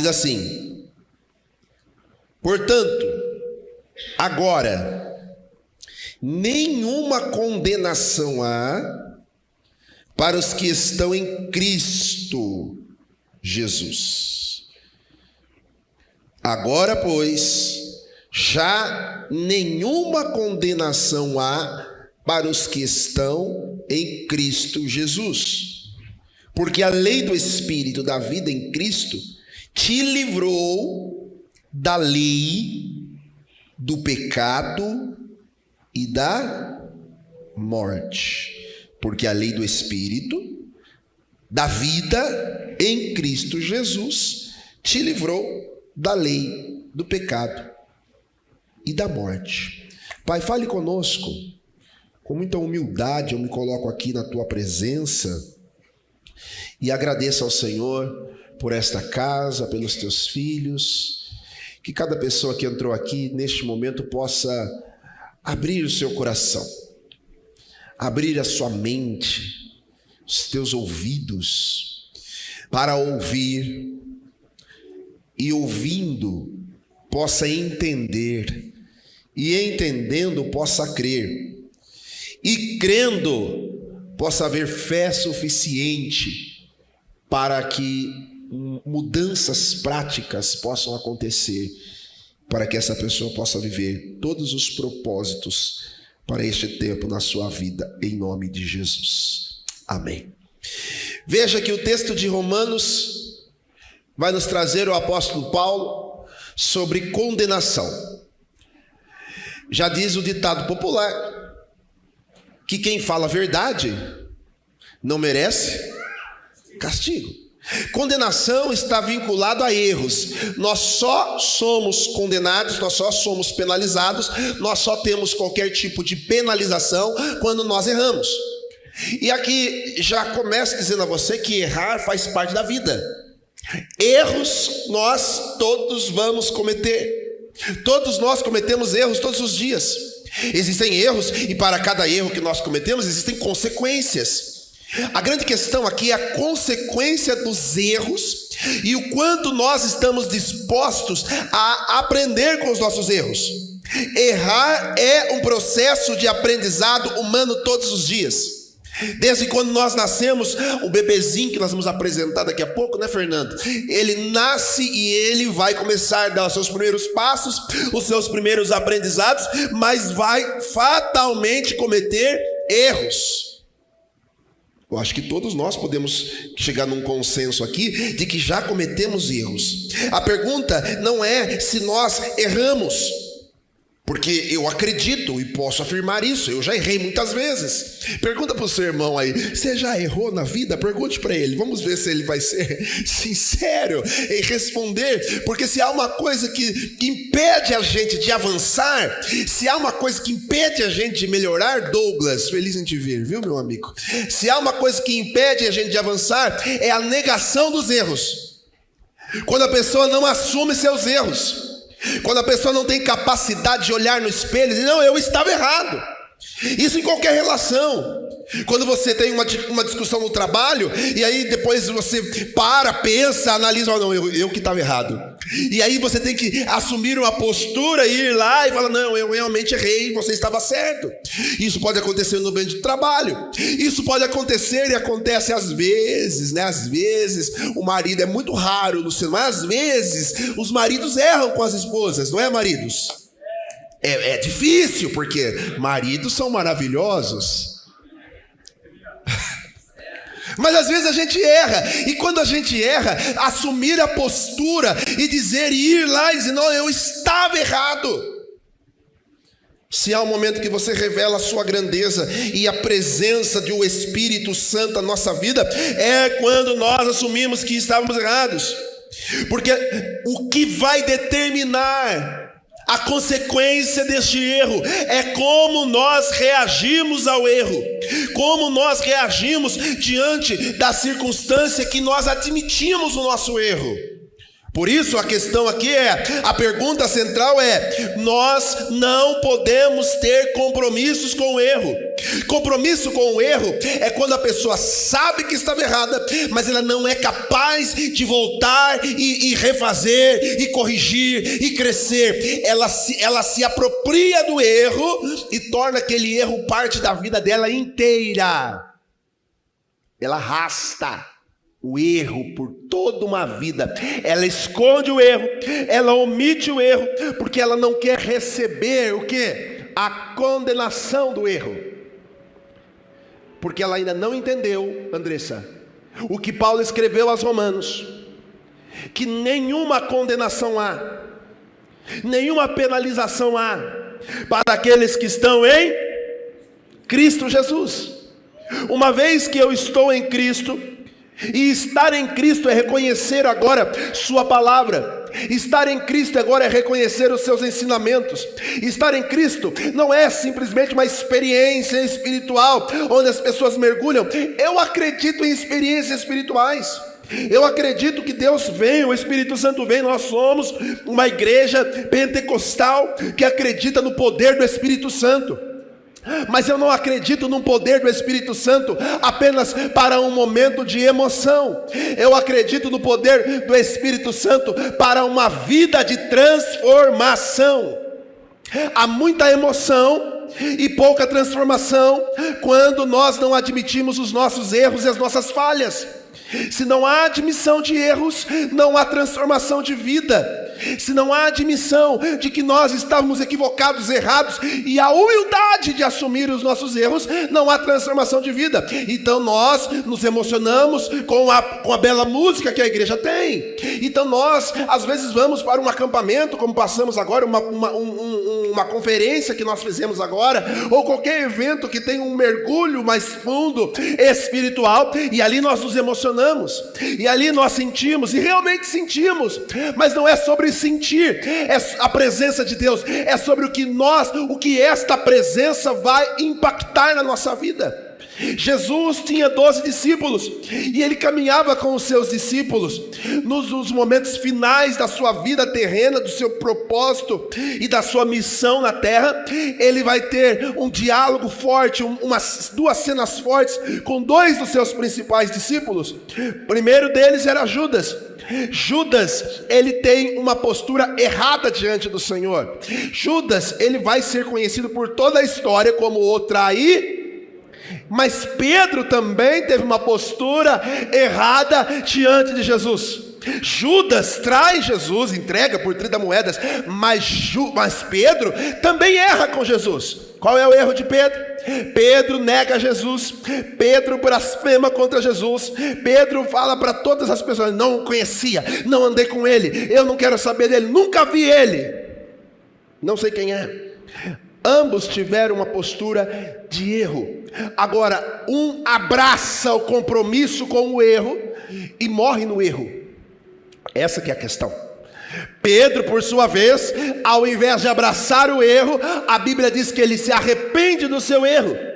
assim: portanto, agora, nenhuma condenação há para os que estão em Cristo Jesus. Agora, pois, já nenhuma condenação há para os que estão em Cristo Jesus. Porque a lei do Espírito da vida em Cristo te livrou da lei do pecado e da morte. Porque a lei do Espírito da vida em Cristo Jesus te livrou da lei do pecado e da morte. Pai, fale conosco. Com muita humildade eu me coloco aqui na tua presença e agradeço ao Senhor por esta casa, pelos teus filhos. Que cada pessoa que entrou aqui neste momento possa abrir o seu coração, abrir a sua mente, os teus ouvidos, para ouvir, e ouvindo possa entender, e entendendo possa crer, e crendo possa haver fé suficiente para que mudanças práticas possam acontecer, para que essa pessoa possa viver todos os propósitos para este tempo na sua vida, em nome de Jesus. Amém. Veja que o texto de Romanos vai nos trazer o apóstolo Paulo sobre condenação. Já diz o ditado popular que quem fala a verdade não merece castigo. Condenação está vinculado a erros. Nós só somos condenados, nós só somos penalizados, nós só temos qualquer tipo de penalização quando nós erramos. E aqui já começo dizendo a você que errar faz parte da vida. Erros nós todos vamos cometer. Todos nós cometemos erros todos os dias. Existem erros e para cada erro que nós cometemos existem consequências. A grande questão aqui é a consequência dos erros e o quanto nós estamos dispostos a aprender com os nossos erros. Errar é um processo de aprendizado humano todos os dias. Desde quando nós nascemos, o bebezinho que nós vamos apresentar daqui a pouco, né, Fernando? Ele nasce e ele vai começar a dar os seus primeiros passos, os seus primeiros aprendizados, mas vai fatalmente cometer erros. Eu acho que todos nós podemos chegar num consenso aqui de que já cometemos erros. A pergunta não é se nós erramos, porque eu acredito e posso afirmar isso, eu já errei muitas vezes. Pergunta para o seu irmão aí, você já errou na vida? Pergunte para ele, vamos ver se ele vai ser sincero em responder. Porque se há uma coisa que impede a gente de avançar, se há uma coisa que impede a gente de melhorar, Douglas, feliz em te ver, viu, meu amigo? Se há uma coisa que impede a gente de avançar, é a negação dos erros. Quando a pessoa não assume seus erros, quando a pessoa não tem capacidade de olhar no espelho e dizer, não, eu estava errado. Isso em qualquer relação. Quando você tem uma discussão no trabalho, e aí depois você pensa, analisa, não, eu que estava errado. E aí você tem que assumir uma postura, ir lá e falar, não, eu realmente errei, você estava certo. Isso pode acontecer no ambiente de trabalho. Isso pode acontecer e acontece às vezes, né? Às vezes o marido, é muito raro, Luciano, mas às vezes os maridos erram com as esposas, não é, maridos? É difícil, porque maridos são maravilhosos. Mas às vezes a gente erra, e quando a gente erra, assumir a postura e dizer, e ir lá e dizer, não, eu estava errado. Se há um momento que você revela a sua grandeza e a presença do Espírito Santo na nossa vida, é quando nós assumimos que estávamos errados. Porque o que vai determinar a consequência deste erro é como nós reagimos ao erro, como nós reagimos diante da circunstância que nós admitimos o nosso erro. Por isso a questão aqui a pergunta central é: nós não podemos ter compromissos com o erro. Compromisso com o erro é quando a pessoa sabe que estava errada, mas ela não é capaz de voltar e refazer, e corrigir, e crescer. Ela se apropria do erro e torna aquele erro parte da vida dela inteira. Ela arrasta o erro por toda uma vida. Ela esconde o erro, ela omite o erro, porque ela não quer receber o quê? A condenação do erro. Porque ela ainda não entendeu, Andressa, o que Paulo escreveu aos Romanos, que nenhuma condenação há, nenhuma penalização há para aqueles que estão em Cristo Jesus. Uma vez que eu estou em Cristo, e estar em Cristo é reconhecer agora sua palavra. Estar em Cristo agora é reconhecer os seus ensinamentos. Estar em Cristo não é simplesmente uma experiência espiritual onde as pessoas mergulham. Eu acredito em experiências espirituais. Eu acredito que Deus vem, o Espírito Santo vem. Nós somos uma igreja pentecostal que acredita no poder do Espírito Santo. Mas eu não acredito no poder do Espírito Santo apenas para um momento de emoção. Eu acredito no poder do Espírito Santo para uma vida de transformação. Há muita emoção e pouca transformação quando nós não admitimos os nossos erros e as nossas falhas. Se não há admissão de erros, não há transformação de vida. Se não há admissão de que nós estávamos equivocados, errados, e a humildade de assumir os nossos erros, não há transformação de vida. Então nós nos emocionamos com a bela música que a igreja tem. Então nós às vezes vamos para um acampamento, como passamos agora, uma conferência que nós fizemos agora, ou qualquer evento que tem um mergulho mais fundo espiritual, e ali nós nos emocionamos, e ali nós sentimos, e realmente sentimos, mas não é sobre sentir, é a presença de Deus, é sobre o que esta presença vai impactar na nossa vida. Jesus tinha 12 discípulos, e ele caminhava com os seus discípulos, nos momentos finais da sua vida terrena, do seu propósito e da sua missão na terra. Ele vai ter um diálogo forte, duas cenas fortes, com dois dos seus principais discípulos. O primeiro deles era Judas. Judas, ele tem uma postura errada diante do Senhor. Judas, ele vai ser conhecido por toda a história como o traidor. Mas Pedro também teve uma postura errada diante de Jesus. Judas trai Jesus, entrega por 30 moedas, mas Pedro também erra com Jesus. Qual é o erro de Pedro? Pedro nega Jesus, Pedro blasfema contra Jesus, Pedro fala para todas as pessoas: não o conhecia, não andei com ele, eu não quero saber dele, nunca vi ele, não sei quem é. Ambos tiveram uma postura de erro. Agora, um abraça o compromisso com o erro e morre no erro. Essa que é a questão. Pedro, por sua vez, ao invés de abraçar o erro, a Bíblia diz que ele se arrepende do seu erro.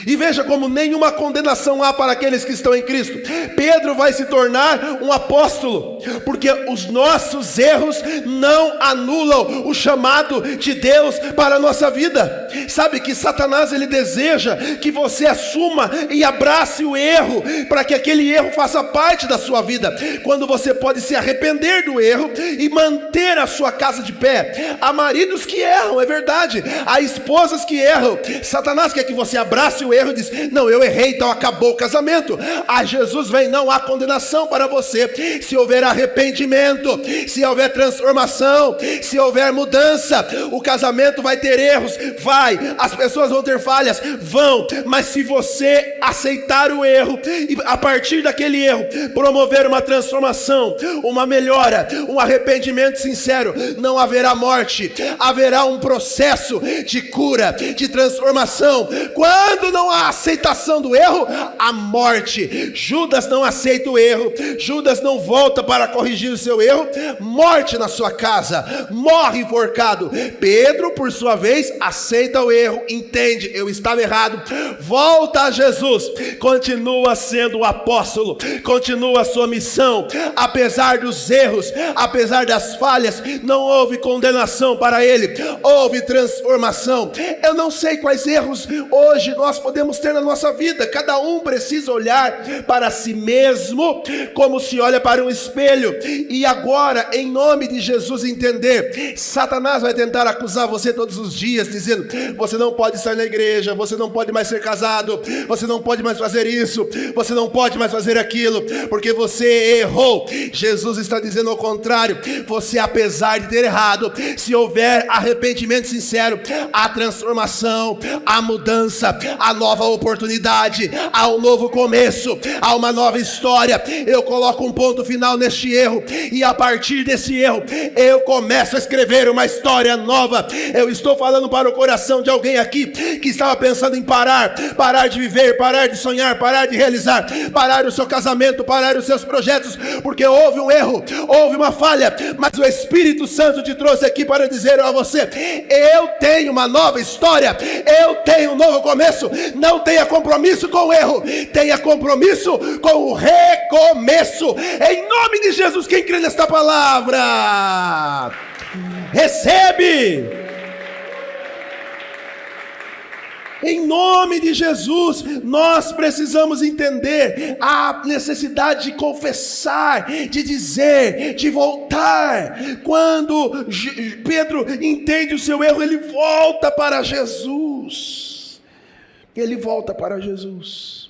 E veja como nenhuma condenação há para aqueles que estão em Cristo. Pedro vai se tornar um apóstolo, porque os nossos erros não anulam o chamado de Deus para a nossa vida. Sabe que Satanás, ele deseja que você assuma e abrace o erro, para que aquele erro faça parte da sua vida, quando você pode se arrepender do erro e manter a sua casa de pé. Há maridos que erram, é verdade, há esposas que erram. Satanás quer que você abrace o erro e diz: não, eu errei, então acabou o casamento. Jesus vem: não há condenação para você. Se houver arrependimento, se houver transformação, se houver mudança, o casamento vai ter erros, vai, as pessoas vão ter falhas, vão, mas se você aceitar o erro e a partir daquele erro promover uma transformação, uma melhora, um arrependimento sincero, não haverá morte, haverá um processo de cura, de transformação. Quando não há aceitação do erro, há morte. Judas não aceita o erro, Judas não volta para para corrigir o seu erro, morte na sua casa, morre enforcado. Pedro, por sua vez, aceita o erro, entende, eu estava errado, volta a Jesus, continua sendo o apóstolo, continua a sua missão, apesar dos erros, apesar das falhas, não houve condenação para ele, houve transformação. Eu não sei quais erros hoje nós podemos ter na nossa vida, cada um precisa olhar para si mesmo, como se olha para um espelho, e agora, em nome de Jesus, entender, Satanás vai tentar acusar você todos os dias, dizendo, você não pode estar na igreja, você não pode mais ser casado, você não pode mais fazer isso, você não pode mais fazer aquilo, porque você errou. Jesus está dizendo ao contrário, você, apesar de ter errado, se houver arrependimento sincero, a transformação, a mudança, a nova oportunidade, há um novo começo, há uma nova história. Eu coloco um ponto final neste erro, e a partir desse erro, eu começo a escrever uma história nova. Eu estou falando para o coração de alguém aqui, que estava pensando em parar de viver, parar de sonhar, parar de realizar, parar o seu casamento, parar os seus projetos, porque houve um erro, houve uma falha, mas o Espírito Santo te trouxe aqui para dizer a você, eu tenho uma nova história, eu tenho um novo começo. Não tenha compromisso com o erro, tenha compromisso com o recomeço, em nome de Jesus. Quem crê nesta palavra, recebe, em nome de Jesus. Nós precisamos entender a necessidade de confessar, de dizer, de voltar. Quando Pedro entende o seu erro, ele volta para Jesus. Ele volta para Jesus.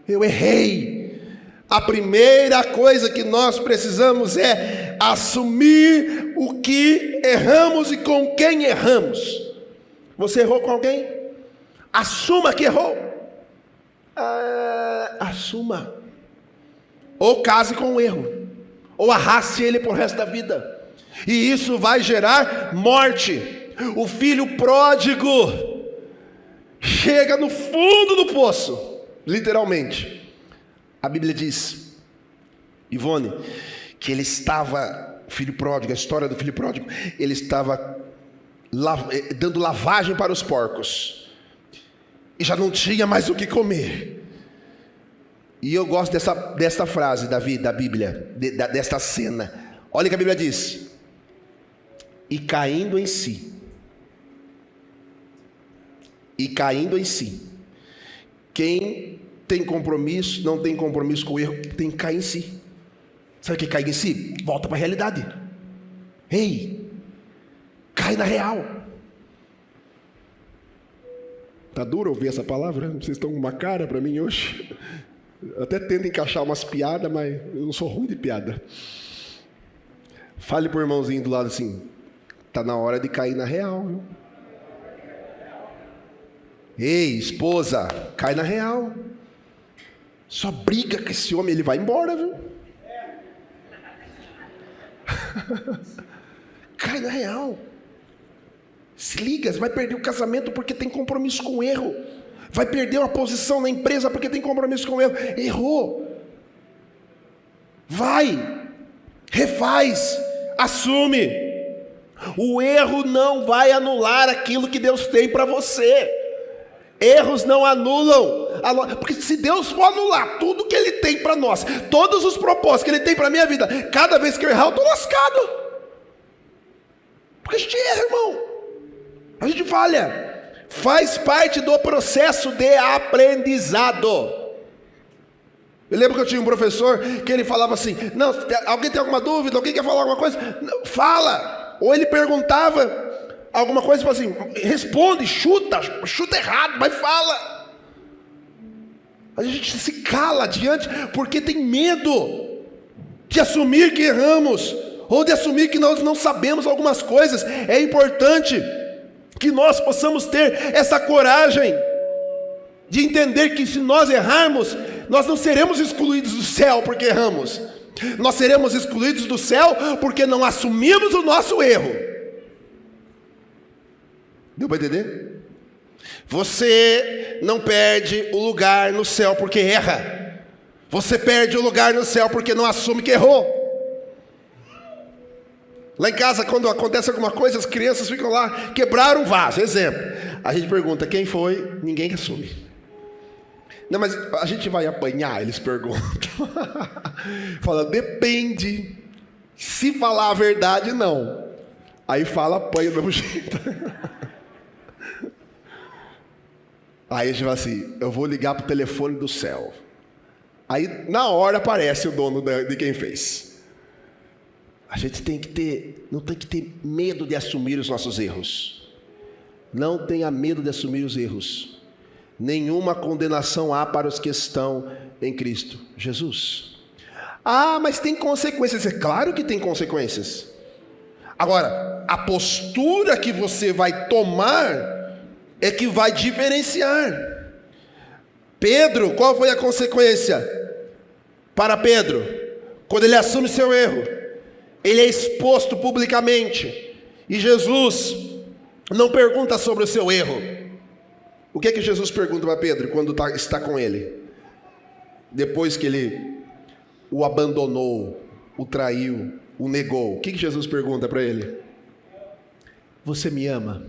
Eu errei. A primeira coisa que nós precisamos é assumir o que erramos e com quem erramos. Você errou com alguém? Assuma que errou. Assuma. Ou case com o erro, ou arraste ele por resto da vida, e isso vai gerar morte. O filho pródigo chega no fundo do poço, literalmente. A Bíblia diz, Ivone, que ele estava, o filho pródigo, a história do filho pródigo, ele estava dando lavagem para os porcos, e já não tinha mais o que comer. E eu gosto dessa frase, Davi, da Bíblia, desta cena. Olha o que a Bíblia diz: e caindo em si, quem tem compromisso, não tem compromisso com o erro, tem que cair em si. Sabe o que é cair em si? Volta para a realidade. Ei, cai na real. Tá duro ouvir essa palavra? Vocês estão com uma cara para mim hoje. Eu até tento encaixar umas piadas, mas eu não sou ruim de piada. Fale pro irmãozinho do lado assim: tá na hora de cair na real, viu? Ei, esposa, cai na real. Só briga com esse homem, ele vai embora, viu? Cai na real. Se liga, você vai perder o casamento porque tem compromisso com o erro. Vai perder uma posição na empresa porque tem compromisso com o erro. Errou. Vai, refaz, assume. O erro não vai anular aquilo que Deus tem para você. Erros não anulam, porque se Deus for anular tudo que Ele tem para nós, todos os propósitos que Ele tem para a minha vida, cada vez que eu errar eu estou lascado. Porque a gente erra, irmão, a gente falha, faz parte do processo de aprendizado. Eu lembro que eu tinha um professor que ele falava assim: não, alguém tem alguma dúvida, alguém quer falar alguma coisa? Não, fala. Ou ele perguntava alguma coisa, tipo assim, responde, chuta errado, mas fala. A gente se cala diante, porque tem medo de assumir que erramos, ou de assumir que nós não sabemos algumas coisas. É importante que nós possamos ter essa coragem de entender que se nós errarmos, nós não seremos excluídos do céu porque erramos. Nós seremos excluídos do céu porque não assumimos o nosso erro. Deu para entender? Você não perde o lugar no céu porque erra. Você perde o lugar no céu porque não assume que errou. Lá em casa, quando acontece alguma coisa, as crianças ficam lá, quebraram um vaso, exemplo. A gente pergunta, quem foi? Ninguém assume. Não, mas a gente vai apanhar? Eles perguntam. Fala, depende. Se falar a verdade, não. Aí fala, apanha do mesmo jeito. Aí a gente fala assim, eu vou ligar pro telefone do céu. Aí na hora aparece o dono de quem fez. A gente não tem que ter medo de assumir os nossos erros. Não tenha medo de assumir os erros. Nenhuma condenação há para os que estão em Cristo Jesus. Ah, mas tem consequências. É claro que tem consequências. Agora, a postura que você vai tomar é que vai diferenciar. Pedro, qual foi a consequência para Pedro? Quando ele assume seu erro, ele é exposto publicamente. E Jesus não pergunta sobre o seu erro. O que é que Jesus pergunta para Pedro quando está com ele? Depois que ele o abandonou, o traiu, o negou. O que Jesus pergunta para ele? Você me ama?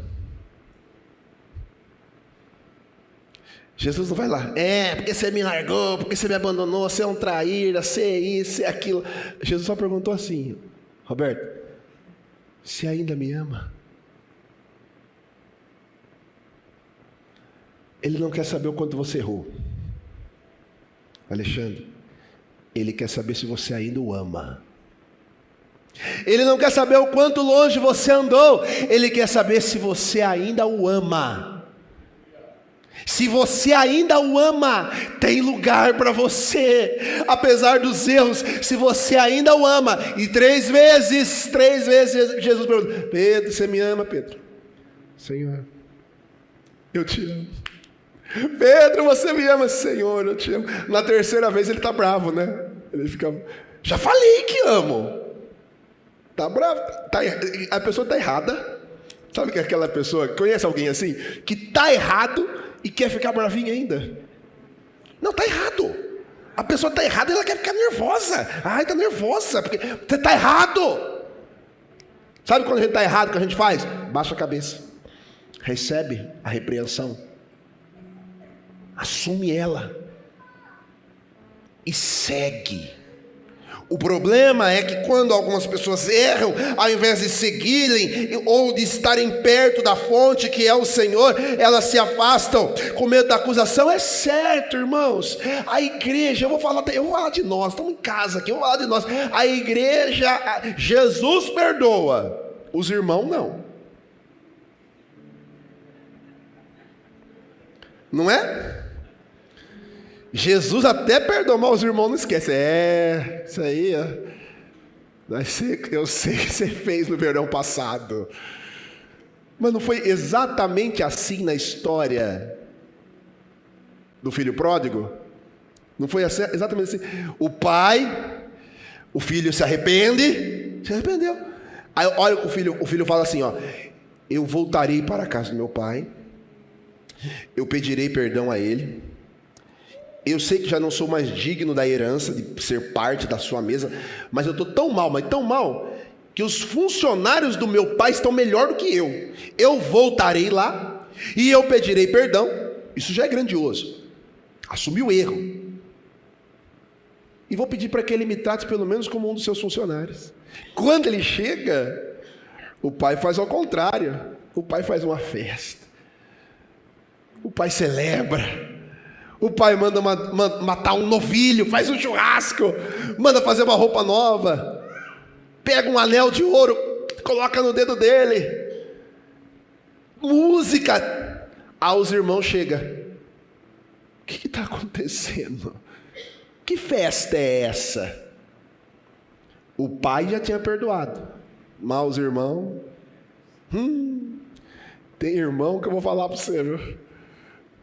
Jesus não vai lá, porque você me largou, porque você me abandonou, você é um traíra, você é isso, você é aquilo. Jesus só perguntou assim, Roberto, você ainda me ama? Ele não quer saber o quanto você errou, Alexandre. Ele quer saber se você ainda o ama. Ele não quer saber o quanto longe você andou. Ele quer saber se você ainda o ama. Se você ainda o ama, tem lugar para você, apesar dos erros. Se você ainda o ama. E três vezes Jesus pergunta, Pedro, você me ama, Pedro? Senhor, eu te amo. Pedro, você me ama? Senhor, eu te amo. Na terceira vez ele está bravo, né? Ele fica, já falei que amo. Está bravo, a pessoa está errada. Sabe que aquela pessoa, conhece alguém assim? Que está errado e quer ficar bravinha ainda. Não, está errado. A pessoa está errada e ela quer ficar nervosa. Ai, está nervosa, porque você está errado. Sabe quando a gente está errado, o que a gente faz? Baixa a cabeça. Recebe a repreensão. Assume ela. E segue. O problema é que quando algumas pessoas erram, ao invés de seguirem ou de estarem perto da fonte que é o Senhor, elas se afastam com medo da acusação. É certo, irmãos. A igreja, eu vou falar de nós, estamos em casa aqui, eu vou falar de nós. A igreja, Jesus perdoa, os irmãos não. Não é? Jesus até perdoou, mas os irmãos não esquecem. Isso aí, eu sei que você fez no verão passado. Mas não foi exatamente assim na história do filho pródigo? Não foi assim, exatamente assim? O filho se arrependeu. Aí olha o filho fala assim, eu voltarei para a casa do meu pai, eu pedirei perdão a ele. Eu sei que já não sou mais digno da herança, de ser parte da sua mesa, mas eu estou tão mal, que os funcionários do meu pai estão melhor do que eu. Eu voltarei lá e eu pedirei perdão. Isso já é grandioso. Assumir o erro. E vou pedir para que ele me trate pelo menos como um dos seus funcionários. Quando ele chega, o pai faz ao contrário. O pai faz uma festa. O pai celebra. O pai manda matar um novilho, faz um churrasco, manda fazer uma roupa nova, pega um anel de ouro, coloca no dedo dele, música. Os irmãos chegam, o que está acontecendo? Que festa é essa? O pai já tinha perdoado, mas os irmãos, tem irmão que eu vou falar para você, viu?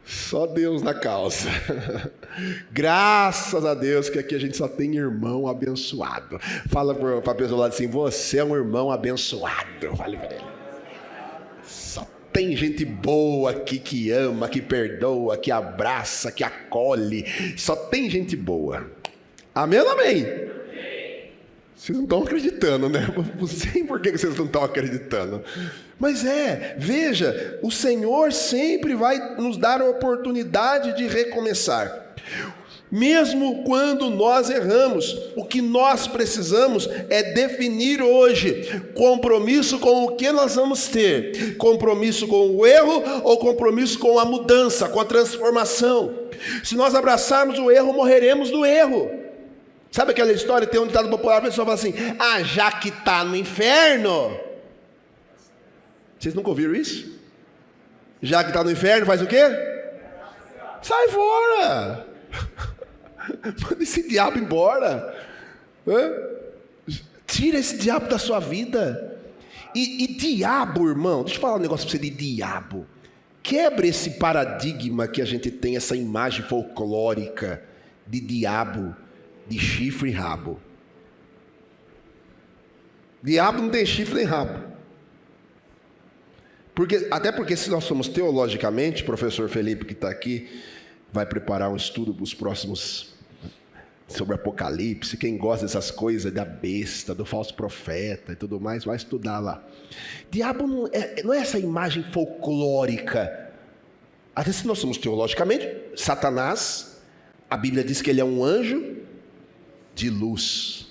Só Deus na causa. Graças a Deus que aqui a gente só tem irmão abençoado. Fala para a pessoa lá assim, você é um irmão abençoado. Fale para ele. Só tem gente boa aqui que ama, que perdoa, que abraça, que acolhe. Só tem gente boa. Amém ou amém? Vocês não estão acreditando, né? Não sei por que vocês não estão acreditando. Mas veja, o Senhor sempre vai nos dar a oportunidade de recomeçar. Mesmo quando nós erramos, o que nós precisamos é definir hoje compromisso com o que nós vamos ter. Compromisso com o erro ou compromisso com a mudança, com a transformação. Se nós abraçarmos o erro, morreremos do erro. Sabe aquela história, tem um ditado popular, a pessoa fala assim, já que está no inferno. Vocês nunca ouviram isso? Já que está no inferno, faz o quê? Sai fora. Manda esse diabo embora. Tira esse diabo da sua vida. E diabo, irmão, deixa eu falar um negócio para você de diabo. Quebre esse paradigma que a gente tem, essa imagem folclórica de diabo, de chifre e rabo. Diabo não tem chifre nem rabo. Até porque se nós somos teologicamente, professor Felipe que está aqui, vai preparar um estudo para os próximos sobre Apocalipse. Quem gosta dessas coisas, da besta, do falso profeta e tudo mais, vai estudar lá. Diabo não é essa imagem folclórica. Até se nós somos teologicamente, Satanás, a Bíblia diz que ele é um anjo de luz.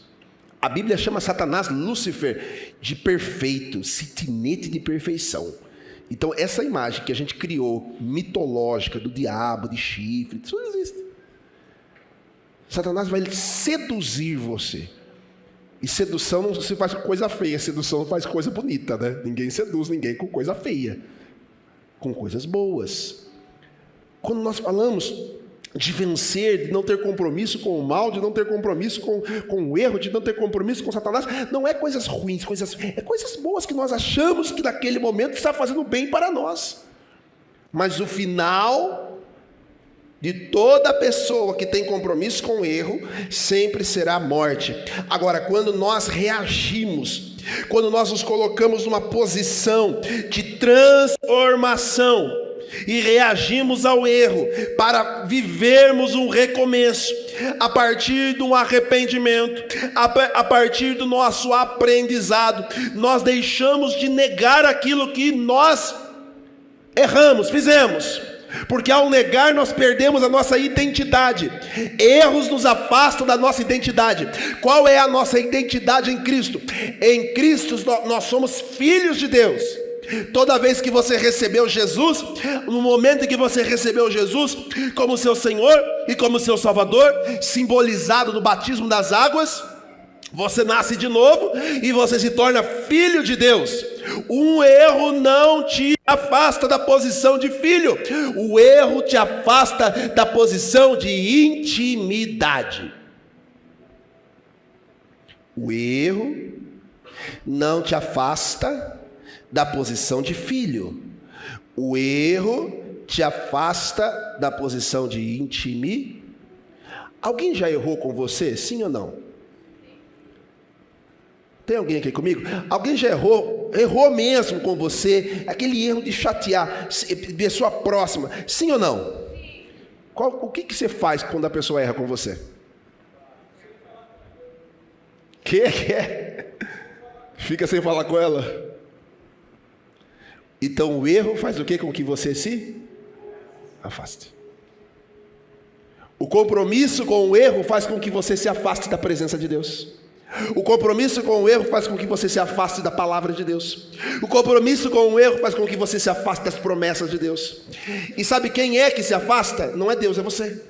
A Bíblia chama Satanás, Lúcifer, de perfeito, citinete de perfeição. Então essa imagem que a gente criou, mitológica, do diabo, de chifre, isso não existe. Satanás vai seduzir você. E sedução não se faz com coisa feia, sedução faz coisa bonita, né? Ninguém seduz ninguém com coisa feia, com coisas boas. Quando nós falamos de vencer, de não ter compromisso com o mal, de não ter compromisso com o erro, de não ter compromisso com Satanás, não é coisas ruins, é coisas boas que nós achamos que naquele momento está fazendo bem para nós. Mas o final de toda pessoa que tem compromisso com o erro sempre será a morte. Agora, quando nós reagimos, quando nós nos colocamos numa posição de transformação e reagimos ao erro para vivermos um recomeço, a partir de um arrependimento, a partir do nosso aprendizado, nós deixamos de negar aquilo que nós erramos, fizemos. Porque ao negar nós perdemos a nossa identidade. Erros nos afastam da nossa identidade. Qual é a nossa identidade em Cristo? Em Cristo nós somos filhos de Deus. Toda vez que você recebeu Jesus, no momento em que você recebeu Jesus como seu Senhor e como seu Salvador, simbolizado no batismo das águas, você nasce de novo e você se torna filho de Deus. Um erro não te afasta da posição de filho. O erro te afasta da posição de intimidade. O erro não te afasta da posição de filho. O erro te afasta da posição de intimidade. Alguém já errou com você? Sim ou não? Tem alguém aqui comigo? Alguém já errou mesmo com você, aquele erro de chatear pessoa próxima, sim ou não? Sim. O que você faz quando a pessoa erra com você? Que é? Fica sem falar com ela? Então o erro faz o que com que você se afaste? O compromisso com o erro faz com que você se afaste da presença de Deus. O compromisso com o erro faz com que você se afaste da palavra de Deus. O compromisso com o erro faz com que você se afaste das promessas de Deus. E sabe quem é que se afasta? Não é Deus, é você.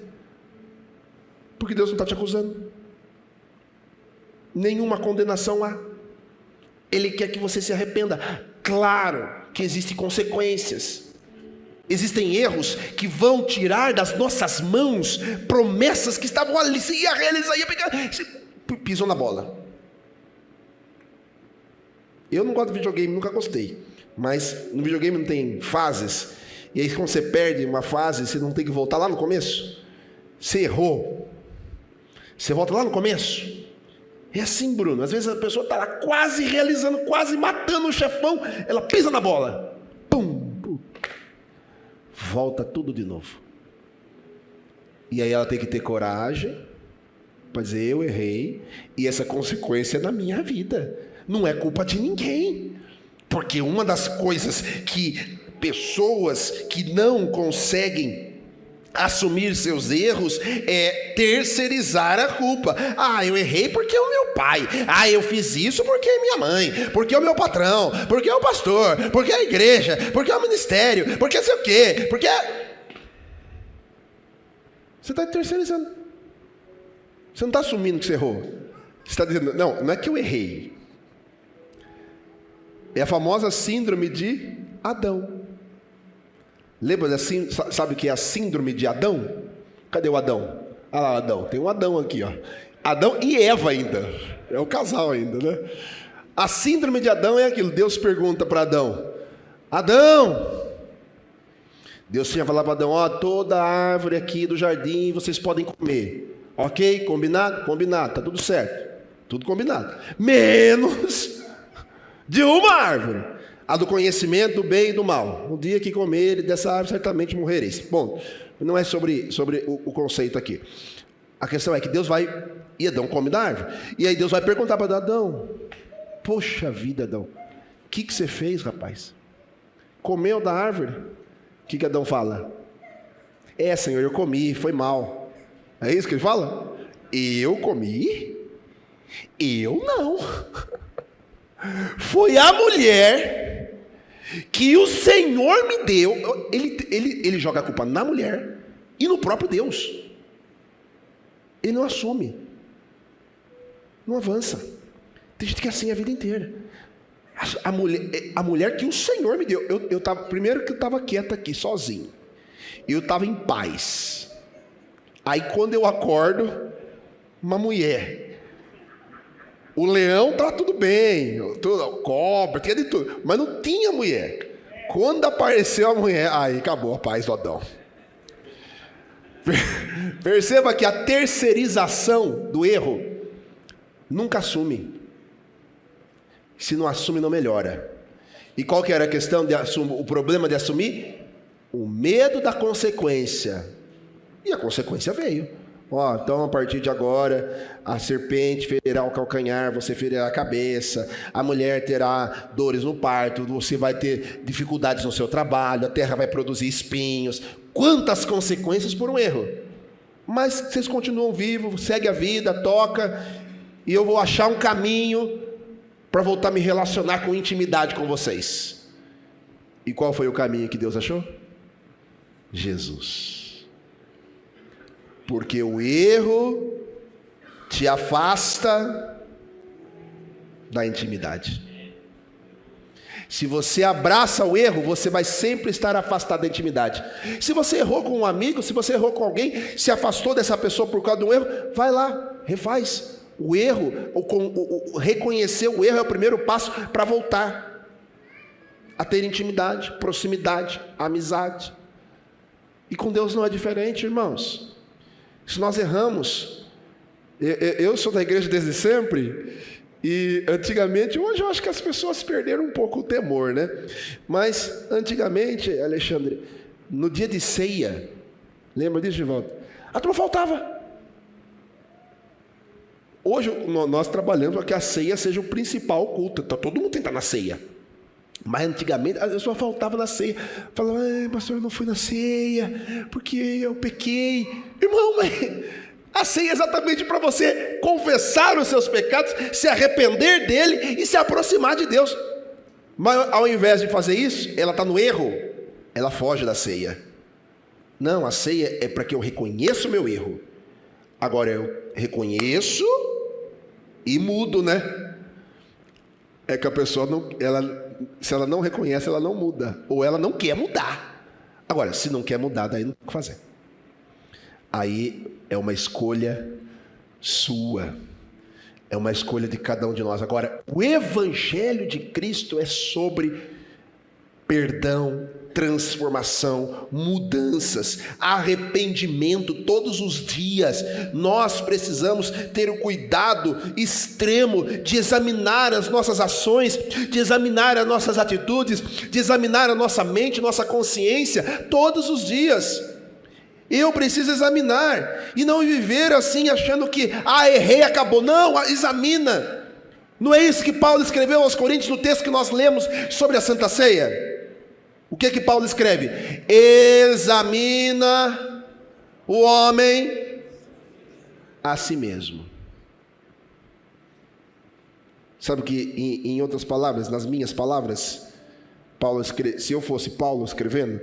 Porque Deus não está te acusando. Nenhuma condenação há. Ele quer que você se arrependa. Claro que existem consequências. Existem erros que vão tirar das nossas mãos promessas que estavam ali. Você ia realizar, ia pegar... Pisou na bola. Eu não gosto de videogame, nunca gostei. Mas no videogame não tem fases. E aí quando você perde uma fase, você não tem que voltar lá no começo. Você errou. Você volta lá no começo. É assim, Bruno. Às vezes a pessoa está lá quase realizando, quase matando o chefão. Ela pisa na bola. Pum. Volta tudo de novo. E aí ela tem que ter coragem para dizer: eu errei e essa consequência é na minha vida, não é culpa de ninguém. Porque uma das coisas que pessoas que não conseguem assumir seus erros é terceirizar a culpa. Eu errei porque é o meu pai. Eu fiz isso porque é minha mãe, porque é o meu patrão, porque é o pastor, porque é a igreja, porque é o ministério, porque sei o quê, porque você está terceirizando. Você não está assumindo que você errou. Você está dizendo: não é que eu errei. É a famosa síndrome de Adão. Lembra assim? Sabe o que é a síndrome de Adão? Cadê o Adão? Olha lá, Adão. Tem um Adão aqui, ó. Adão e Eva ainda. É o casal ainda, né? A síndrome de Adão é aquilo. Deus pergunta para Adão: Adão, Deus tinha falado para Adão: toda árvore aqui do jardim vocês podem comer. Ok? Combinado? Combinado. Tá tudo certo. Tudo combinado. Menos de uma árvore, a do conhecimento do bem e do mal. No dia que comer dessa árvore, certamente morrereis. Bom, não é sobre o conceito aqui. A questão é que Deus vai, e Adão come da árvore. E aí Deus vai perguntar para Adão: poxa vida, Adão, o que você fez, rapaz? Comeu da árvore? O que Adão fala? Senhor, eu comi, foi mal. É isso que ele fala? Eu comi? Eu não. Foi a mulher que o Senhor me deu. Ele joga a culpa na mulher e no próprio Deus. Ele não assume, não avança. Tem gente que é assim a vida inteira. A mulher que o Senhor me deu. Primeiro que eu estava quieto aqui, sozinho. Eu estava em paz. Aí quando eu acordo, uma mulher. O leão tá tudo bem, cobra, tinha de tudo, mas não tinha mulher. Quando apareceu a mulher, aí acabou a paz do Adão. Perceba que a terceirização do erro nunca assume. Se não assume, não melhora. E qual que era a questão de assumir? O problema de assumir? O medo da consequência. E a consequência veio. Então a partir de agora, a serpente ferirá o calcanhar, você ferirá a cabeça, a mulher terá dores no parto, você vai ter dificuldades no seu trabalho, a terra vai produzir espinhos. Quantas consequências por um erro! Mas vocês continuam vivos, segue a vida, toca, e eu vou achar um caminho para voltar a me relacionar com intimidade com vocês. E qual foi o caminho que Deus achou? Jesus. Porque o erro te afasta da intimidade. Se você abraça o erro, você vai sempre estar afastado da intimidade. Se você errou com um amigo, se você errou com alguém, se afastou dessa pessoa por causa de um erro, vai lá, refaz. O erro, reconhecer o erro é o primeiro passo para voltar a ter intimidade, proximidade, amizade. E com Deus não é diferente, irmãos. Se nós erramos, eu sou da igreja desde sempre, e antigamente, hoje eu acho que as pessoas perderam um pouco o temor, né? Mas antigamente, Alexandre, no dia de ceia, lembra disso, Givaldo? A turma faltava. Hoje nós trabalhamos para que a ceia seja o principal culto, então todo mundo tem que estar na ceia. Mas antigamente a pessoa faltava na ceia, falava: pastor, eu não fui na ceia porque eu pequei. Irmão, mas a ceia é exatamente para você confessar os seus pecados, se arrepender dele e se aproximar de Deus. Mas ao invés de fazer isso, ela está no erro, ela foge da ceia. Não, a ceia é para que eu reconheça o meu erro. Agora eu reconheço e mudo, né? É que a pessoa se ela não reconhece, ela não muda. Ou ela não quer mudar. Agora, se não quer mudar, daí não tem o que fazer. Aí é uma escolha sua. É uma escolha de cada um de nós. Agora, o Evangelho de Cristo é sobre perdão, transformação, mudanças, arrependimento todos os dias. Nós precisamos ter o cuidado extremo de examinar as nossas ações, de examinar as nossas atitudes, de examinar a nossa mente, nossa consciência todos os dias. Eu preciso examinar e não viver assim achando que, errei, acabou. Não, examina. Não é isso que Paulo escreveu aos Coríntios no texto que nós lemos sobre a Santa Ceia? O que que Paulo escreve? Examina o homem a si mesmo. Sabe que, em outras palavras, nas minhas palavras, se eu fosse Paulo escrevendo,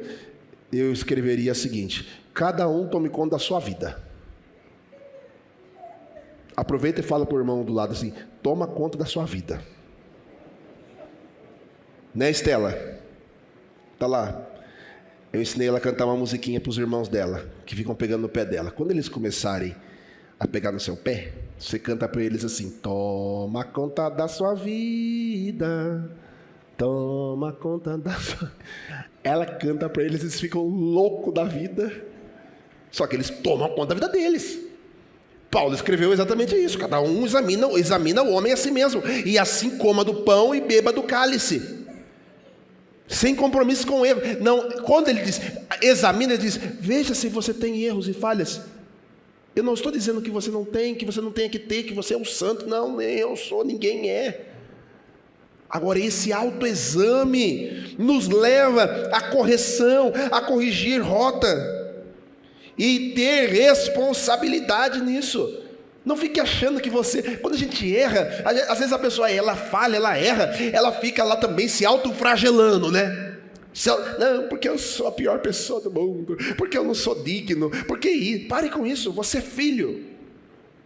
eu escreveria o seguinte: cada um tome conta da sua vida. Aproveita e fala para o irmão do lado assim: toma conta da sua vida. Né, Estela? Tá lá. Eu ensinei ela a cantar uma musiquinha para os irmãos dela, que ficam pegando no pé dela. Quando eles começarem a pegar no seu pé, você canta para eles assim: toma conta da sua vida, toma conta da sua... Ela canta para eles, eles ficam loucos da vida. Só que eles tomam conta da vida deles. Paulo escreveu exatamente isso: cada um examina o homem a si mesmo, e assim coma do pão e beba do cálice, sem compromisso com o erro. Não, quando ele diz examina, ele diz: veja se você tem erros e falhas. Eu não estou dizendo que você não tem, que você não tenha que ter, que você é um santo. Não, nem eu sou, ninguém é. Agora, esse autoexame nos leva à correção, a corrigir rota e ter responsabilidade nisso. Não fique achando que você... Quando a gente erra, às vezes a pessoa ela falha, ela erra, ela fica lá também se autoflagelando, né? Não, porque eu sou a pior pessoa do mundo, porque eu não sou digno, pare com isso, você é filho.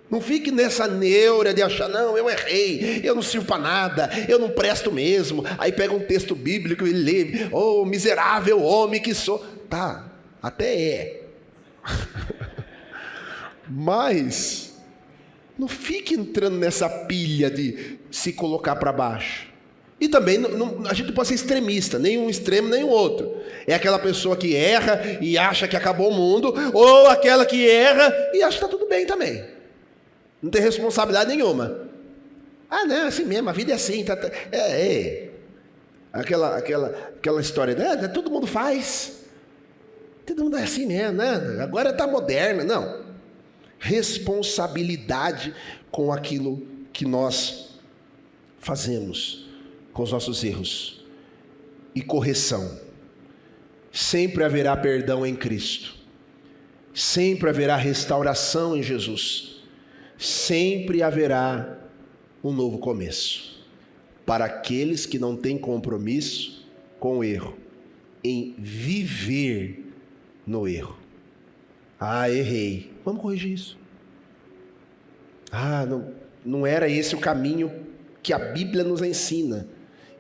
Não fique nessa neura de achar: não, eu errei, eu não sirvo para nada, eu não presto mesmo. Aí pega um texto bíblico e lê: oh, miserável homem que sou. Tá, até é. Mas não fique entrando nessa pilha de se colocar para baixo. E também a gente não pode ser extremista, nem um extremo nem o outro. É aquela pessoa que erra e acha que acabou o mundo, ou aquela que erra e acha que está tudo bem também. Não tem responsabilidade nenhuma. Não, é assim mesmo, a vida é assim. Aquela história, né? Todo mundo faz. Todo mundo é assim mesmo, né? Agora está moderna. Não. Responsabilidade com aquilo que nós fazemos, com os nossos erros. E correção. Sempre haverá perdão em Cristo. Sempre haverá restauração em Jesus. Sempre haverá um novo começo para aqueles que não têm compromisso com o erro, em viver no erro. Errei, vamos corrigir isso. Não era esse o caminho que a Bíblia nos ensina.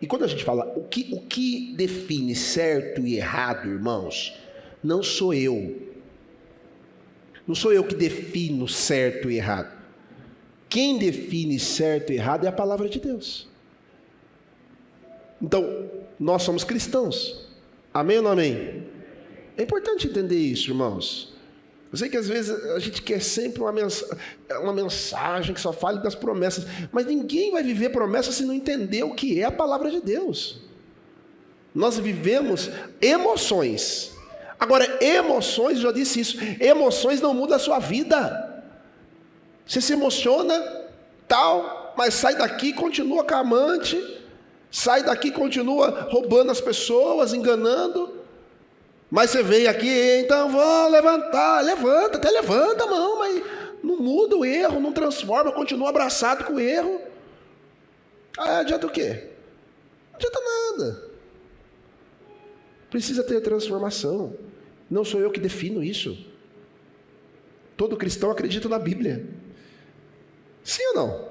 E quando a gente fala, o que define certo e errado, irmãos, não sou eu. Não sou eu que defino certo e errado. Quem define certo e errado é a palavra de Deus. Então, nós somos cristãos. Amém ou não amém? É importante entender isso, irmãos. Eu sei que às vezes a gente quer sempre uma mensagem que só fale das promessas, mas ninguém vai viver promessas se não entender o que é a palavra de Deus. Nós vivemos emoções. Agora, emoções, eu já disse isso, emoções não mudam a sua vida. Você se emociona, tal, mas sai daqui e continua com a amante, sai daqui e continua roubando as pessoas, enganando. Mas você veio aqui, então vou levantar, até levanta a mão, mas não muda o erro, não transforma, continua abraçado com o erro. Adianta o quê? Não adianta nada. Precisa ter transformação. Não sou eu que defino isso. Todo cristão acredita na Bíblia. Sim ou não?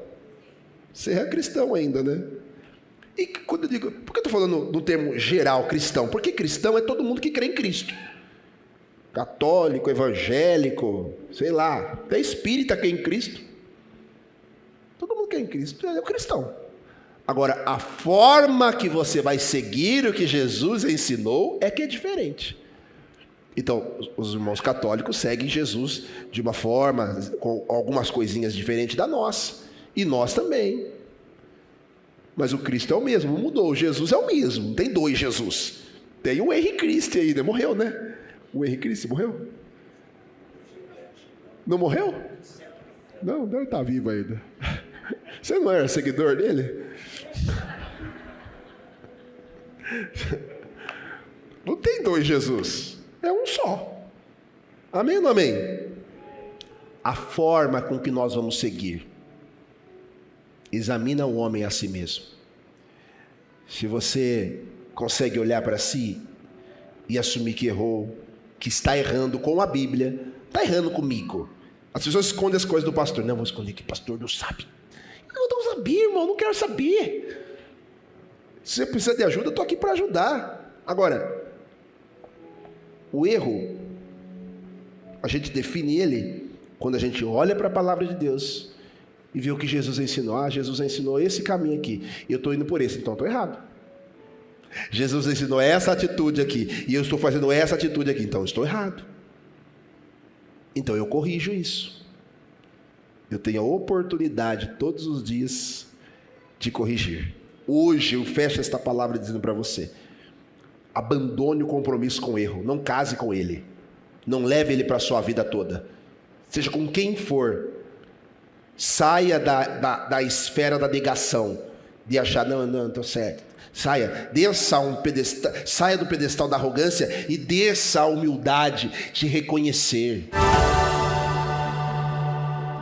Você é cristão ainda, né? E quando eu digo... Por que eu estou falando no termo geral cristão? Porque cristão é todo mundo que crê em Cristo. Católico, evangélico, sei lá. Até espírita crê em Cristo. Todo mundo crê em Cristo. É o cristão. Agora, a forma que você vai seguir o que Jesus ensinou é que é diferente. Então, os irmãos católicos seguem Jesus de uma forma, com algumas coisinhas diferentes da nossa. E nós também. Mas o Cristo é o mesmo, não mudou. Jesus é o mesmo, não tem dois Jesus. Tem o Henrique Cristo aí, né? Morreu, né? O Henrique Cristo morreu. Não morreu? Não, deve estar vivo ainda. Você não era seguidor dele? Não tem dois Jesus, é um só. Amém ou não amém? A forma com que nós vamos seguir examina o homem a si mesmo. Se você consegue olhar para si e assumir que errou, que está errando com a Bíblia, está errando comigo. As pessoas escondem as coisas do pastor. Não, vou esconder que o pastor não sabe. Eu não sabia, irmão, não quero saber. Se você precisa de ajuda, eu estou aqui para ajudar. Agora, o erro, a gente define ele quando a gente olha para a palavra de Deus e vê o que Jesus ensinou. Ah, Jesus ensinou esse caminho aqui, e eu estou indo por esse, então estou errado. Jesus ensinou essa atitude aqui, e eu estou fazendo essa atitude aqui, então estou errado. Então eu corrijo isso. Eu tenho a oportunidade todos os dias de corrigir. Hoje eu fecho esta palavra dizendo para você: abandone o compromisso com o erro, não case com ele, não leve ele para a sua vida toda, seja com quem for. Saia da esfera da negação, de achar, não, estou certo. Saia do pedestal da arrogância e desça a humildade de reconhecer.